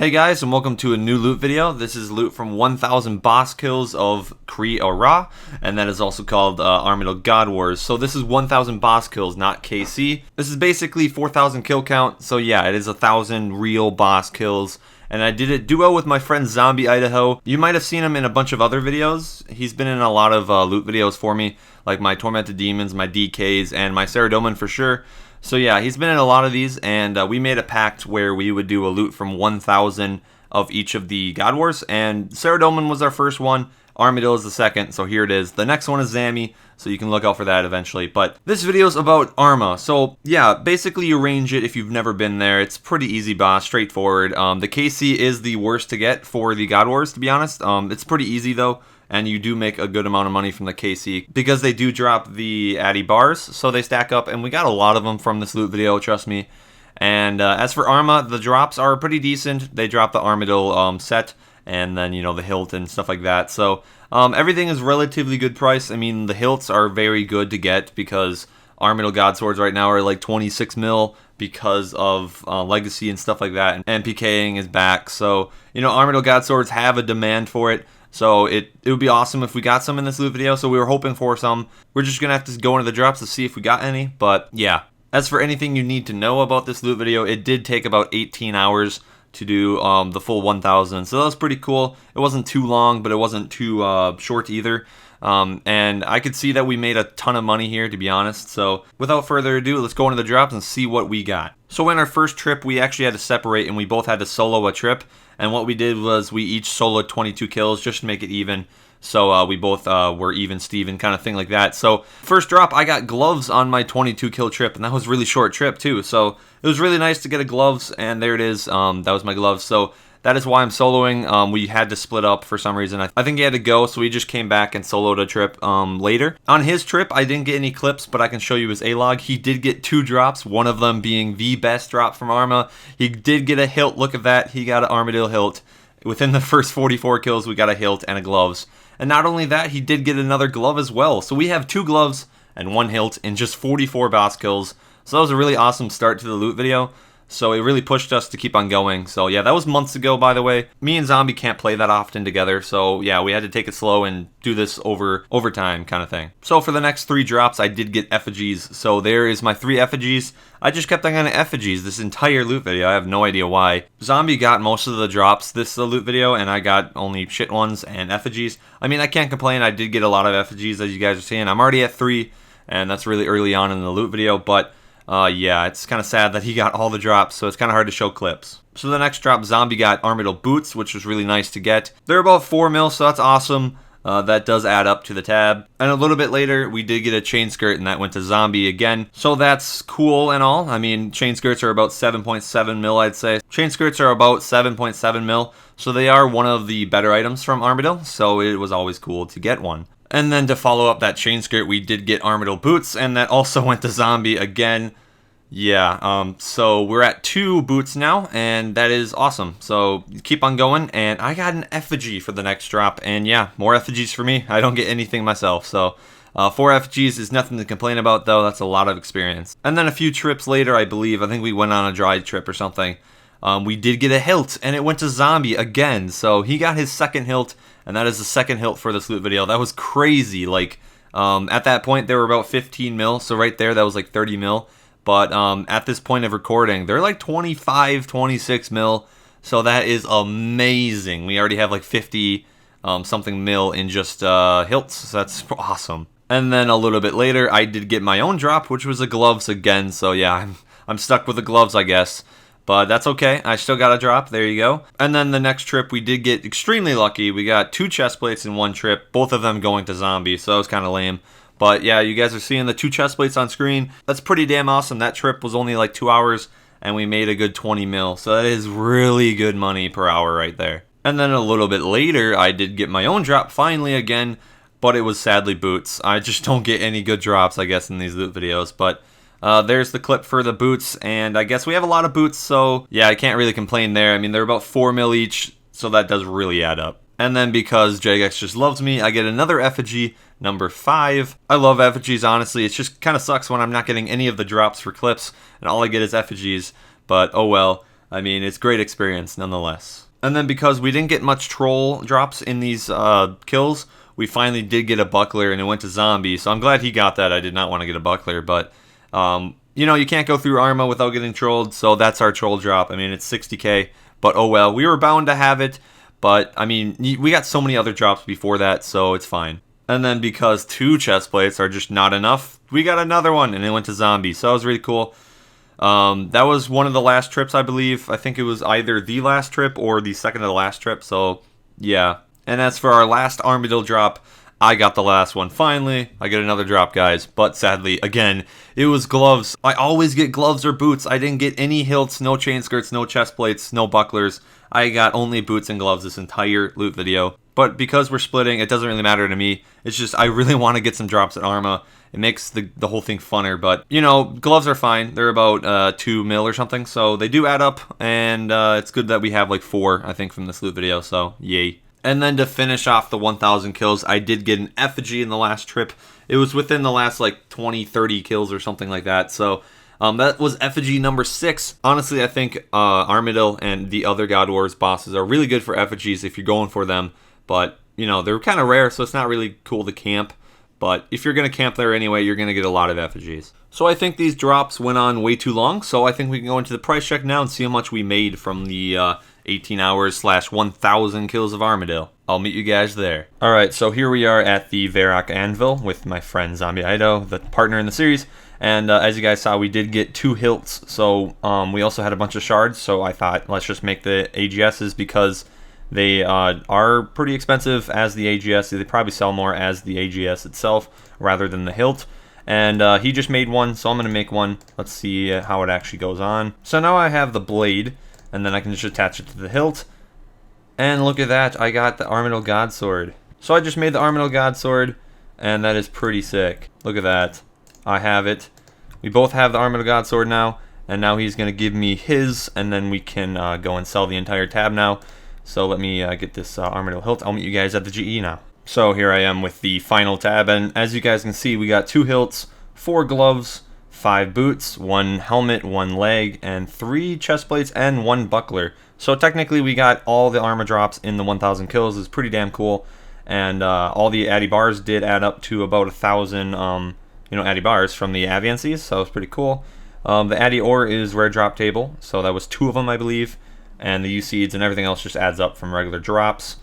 Hey guys, and welcome to a new loot video. This is loot from 1000 boss kills of Kree'arra, and that is also called Armadyl God Wars. So this is 1000 boss kills, not KC. This is basically 4000 kill count, so yeah, it is 1000 real boss kills. And I did it duo with my friend Zombie Idaho. You might have seen him in a bunch of other videos. He's been in a lot of loot videos for me, like my Tormented Demons, my DKs, and my Sara for sure. So yeah, he's been in a lot of these, and we made a pact where we would do a loot from 1000 of each of the God Wars, and Sara was our first one, Armadyl is the second, so here it is. The next one is Zammy, so you can look out for that eventually. But this video is about Arma. So yeah, basically you range it if you've never been there. It's pretty easy boss, straightforward. The KC is the worst to get for the God Wars, to be honest. It's pretty easy though, and you do make a good amount of money from the KC because they do drop the Addy bars, so they stack up, and we got a lot of them from this loot video, trust me. And as for Arma, the drops are pretty decent. They drop the Armadyl set, and then, you know, the hilt and stuff like that. So everything is relatively good price. I mean, the hilts are very good to get because Armadyl God Swords right now are like 26 mil because of legacy and stuff like that, and PKing is back. So, you know, Armadyl God Swords have a demand for it. So it would be awesome if we got some in this loot video, so we were hoping for some. We're just going to have to go into the drops to see if we got any, but yeah. As for anything you need to know about this loot video, it did take about 18 hours to do the full 1000, so that was pretty cool. It wasn't too long, but it wasn't too short either. And I could see that we made a ton of money here, to be honest. So without further ado, let's go into the drops and see what we got. So in our first trip, we actually had to separate, and we both had to solo a trip. And what we did was we each soloed 22 kills just to make it even. So we both were even Steven, kind of thing like that. So first drop, I got gloves on my 22 kill trip, and that was a really short trip too. So it was really nice to get a gloves, and there it is. That was my gloves. So that is why I'm soloing. We had to split up for some reason. I think he had to go, so we just came back and soloed a trip later. On his trip, I didn't get any clips, but I can show you his A-log. He did get 2 drops, one of them being the best drop from Arma. He did get a hilt. Look at that. He got an Armadyl hilt. Within the first 44 kills, we got a hilt and a gloves. And not only that, he did get another glove as well. So we have 2 gloves and 1 hilt in just 44 boss kills. So that was a really awesome start to the loot video. So it really pushed us to keep on going. So yeah, that was months ago, by the way. Me and Zombie can't play that often together. So yeah, we had to take it slow and do this over time kind of thing. So for the next 3 drops, I did get effigies. So there is my 3 effigies. I just kept on getting effigies this entire loot video. I have no idea why. Zombie got most of the drops this loot video, and I got only shit ones and effigies. I mean, I can't complain. I did get a lot of effigies, as you guys are seeing. I'm already at 3, and that's really early on in the loot video, but yeah, it's kind of sad that he got all the drops, so it's kind of hard to show clips. So the next drop, Zombie got Armadyl boots, which was really nice to get. They're about 4 mil, so that's awesome. That does add up to the tab. And a little bit later, we did get a chain skirt, and that went to Zombie again. So that's cool and all. I mean, chain skirts are about 7.7 mil, I'd say. Chain skirts are about 7.7 mil, so they are one of the better items from Armadyl, so it was always cool to get one. And then to follow up that chain skirt, we did get Armadyl boots, and that also went to Zombie again. Yeah, so we're at 2 boots now, and that is awesome. So keep on going, and I got an effigy for the next drop, and yeah, more effigies for me. I don't get anything myself, so 4 effigies is nothing to complain about, though. That's a lot of experience. And then a few trips later, I think we went on a dry trip or something. We did get a hilt, and it went to Zombie again. So he got his second hilt, and that is the second hilt for this loot video. That was crazy. Like, at that point, they were about 15 mil, so right there, that was like 30 mil. But at this point of recording, they're like 25, 26 mil. So that is amazing. We already have like 50 something mil in just hilts. So that's awesome. And then a little bit later, I did get my own drop, which was the gloves again. So yeah, I'm stuck with the gloves, I guess. But that's okay. I still got a drop. There you go. And then the next trip, we did get extremely lucky. We got 2 chest plates in one trip, both of them going to Zombie. So that was kind of lame. But yeah, you guys are seeing the 2 chest plates on screen. That's pretty damn awesome. That trip was only like 2 hours, and we made a good 20 mil. So that is really good money per hour right there. And then a little bit later, I did get my own drop finally again, but it was sadly boots. I just don't get any good drops, I guess, in these loot videos. But there's the clip for the boots, and I guess we have a lot of boots, so yeah, I can't really complain there. I mean, they're about 4 mil each, so that does really add up. And then because JX just loves me, I get another effigy, number 5. I love effigies, honestly. It just kind of sucks when I'm not getting any of the drops for clips, and all I get is effigies. But oh well. I mean, it's great experience nonetheless. And then because we didn't get much troll drops in these kills, we finally did get a buckler, and it went to zombie. So I'm glad he got that. I did not want to get a buckler, but you know, you can't go through Arma without getting trolled, so that's our troll drop. I mean, it's 60k, but oh well. We were bound to have it, but I mean, we got so many other drops before that, so it's fine. And then because 2 chest plates are just not enough, we got another one, and it went to zombie, so that was really cool. That was one of the last trips, I believe. I think it was either the last trip or the second to the last trip, so yeah. And as for our last Armadyl drop, I got the last one. Finally, I get another drop, guys. But sadly, again, it was gloves. I always get gloves or boots. I didn't get any hilts, no chain skirts, no chest plates, no bucklers. I got only boots and gloves this entire loot video. But because we're splitting, it doesn't really matter to me. It's just I really want to get some drops at Arma. It makes the whole thing funner. But, you know, gloves are fine. They're about 2 mil or something. So they do add up. And it's good that we have like 4, I think, from this loot video. So, yay. And then to finish off the 1,000 kills, I did get an effigy in the last trip. It was within the last like 20, 30 kills or something like that. So that was effigy number 6. Honestly, I think Armadyl and the other God Wars bosses are really good for effigies if you're going for them. But, you know, they're kind of rare, so it's not really cool to camp. But if you're going to camp there anyway, you're going to get a lot of effigies. So I think these drops went on way too long. So I think we can go into the price check now and see how much we made from the 18 hours / 1,000 kills of Armadyl. I'll meet you guys there. Alright, so here we are at the Varrock Anvil with my friend Armadyl, the partner in the series. And as you guys saw, we did get 2 hilts. So we also had a bunch of shards. So I thought, let's just make the AGSs because they are pretty expensive as the AGS. They probably sell more as the AGS itself rather than the hilt. And he just made one, so I'm going to make one. Let's see how it actually goes on. So now I have the blade, and then I can just attach it to the hilt. And look at that, I got the Armadyl God Sword. So I just made the Armadyl God Sword, and that is pretty sick. Look at that. I have it. We both have the Armadyl God Sword now, and now he's going to give me his, and then we can go and sell the entire tab now. So let me get this Armadyl hilt. I'll meet you guys at the GE now. So here I am with the final tab, and as you guys can see, we got 2 hilts, 4 gloves, 5 boots, 1 helmet, 1 leg, and 3 chest plates, and 1 buckler. So technically we got all the armor drops in the 1,000 kills. It's pretty damn cool. And all the addy bars did add up to about 1,000 you know, addy bars from the Aviancies, so it's pretty cool. The addy ore is rare drop table, so that was 2 of them, I believe. And the U seeds and everything else just adds up from regular drops.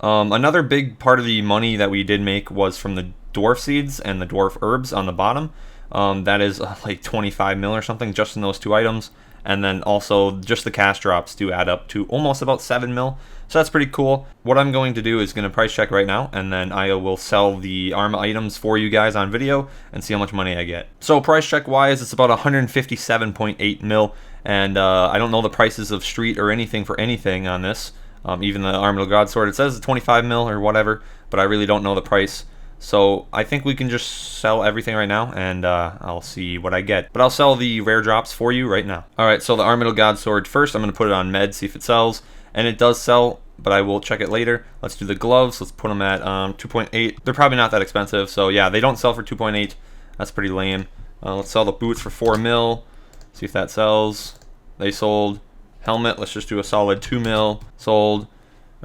Another big part of the money that we did make was from the dwarf seeds and the dwarf herbs on the bottom. That is like 25 mil or something just in those 2 items. And then also just the cast drops do add up to almost about 7 mil. So that's pretty cool. What I'm going to do is going to price check right now, and then I will sell the Arma items for you guys on video and see how much money I get. So price check wise, it's about 157.8 mil. And I don't know the prices of street or anything for anything on this. Even the Armadyl God Sword, it says 25 mil or whatever, but I really don't know the price. So I think we can just sell everything right now, and I'll see what I get. But I'll sell the rare drops for you right now. Alright, so the Armadyl God Sword first. I'm going to put it on med, see if it sells. And it does sell, but I will check it later. Let's do the gloves. Let's put them at 2.8. They're probably not that expensive, so yeah, they don't sell for 2.8. That's pretty lame. Let's sell the boots for 4 mil. See if that sells. They sold. Helmet, let's just do a solid 2 mil. Sold.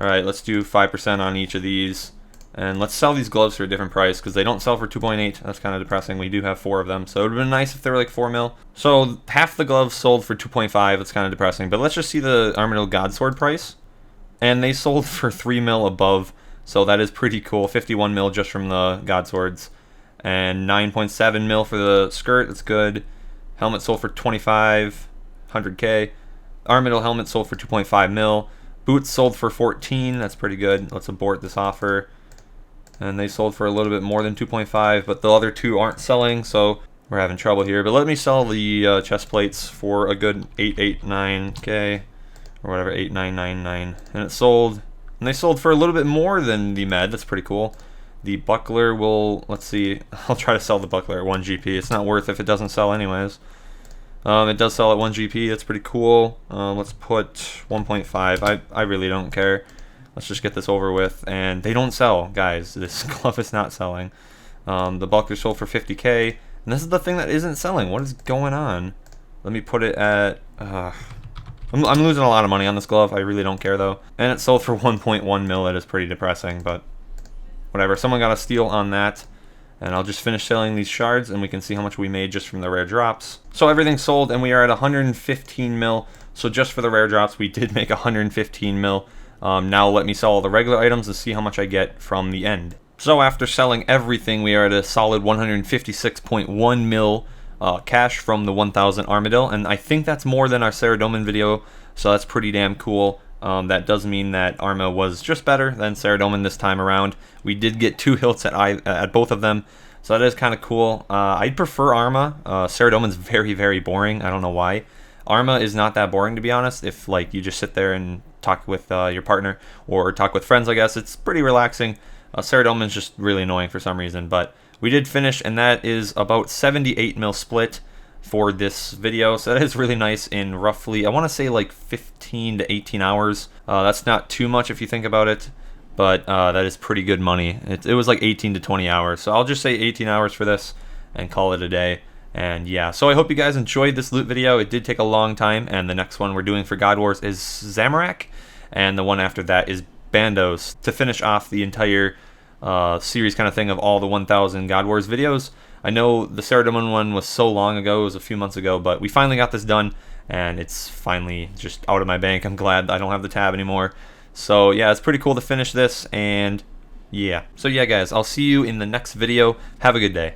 Alright, let's do 5% on each of these. And let's sell these gloves for a different price because they don't sell for 2.8. That's kind of depressing. We do have 4 of them. So it would have been nice if they were like 4 mil. So half the gloves sold for 2.5. That's kind of depressing. But let's just see the Armadyl God Sword price. And they sold for 3 mil above. So that is pretty cool. 51 mil just from the God Swords. And 9.7 mil for the skirt. That's good. Helmet sold for 25. 100k. Armadyl helmet sold for 2.5 mil. Boots sold for 14. That's pretty good. Let's abort this offer. And they sold for a little bit more than 2.5, but the other 2 aren't selling, so we're having trouble here. But let me sell the chest plates for a good 889k, or whatever, 8999. And it sold, and they sold for a little bit more than the med. That's pretty cool. The buckler will, let's see, I'll try to sell the buckler at 1 GP. It's not worth if it doesn't sell anyways. It does sell at 1 GP. That's pretty cool. Let's put 1.5. I really don't care. Let's just get this over with. And they don't sell, guys. This glove is not selling. The buckler sold for 50k. And this is the thing that isn't selling. What is going on? Let me put it at I'm losing a lot of money on this glove. I really don't care though. And it sold for 1.1 mil. It is pretty depressing, but whatever. Someone got a steal on that. And I'll just finish selling these shards and we can see how much we made just from the rare drops. So everything's sold and we are at 115 mil. So just for the rare drops, we did make 115 mil. Now let me sell all the regular items and see how much I get from the end. So after selling everything, we are at a solid 156.1 mil cash from the 1000 Armadyl, and I think that's more than our Sara video, so that's pretty damn cool. That does mean that Arma was just better than Sara this time around. We did get 2 hits at both of them, so that is kind of cool. I'd prefer Arma. Sara very, very boring. I don't know why. Arma is not that boring, to be honest. If like you just sit there and talk with your partner or talk with friends, I guess it's pretty relaxing. Sara is just really annoying for some reason, but we did finish, and that is about 78 mil split for this video, so that is really nice in roughly, I want to say like 15 to 18 hours. That's not too much if you think about it, but that is pretty good money. It was like 18 to 20 hours, so I'll just say 18 hours for this and call it a day. And yeah, so I hope you guys enjoyed this loot video. It did take a long time, and the next one we're doing for God Wars is Zamorak, and the one after that is Bandos, to finish off the entire series kind of thing of all the 1000 God Wars videos. I know the Sara one was so long ago, it was a few months ago, but we finally got this done, and it's finally just out of my bank. I'm glad I don't have the tab anymore. So yeah, it's pretty cool to finish this, and yeah. So yeah guys, I'll see you in the next video. Have a good day.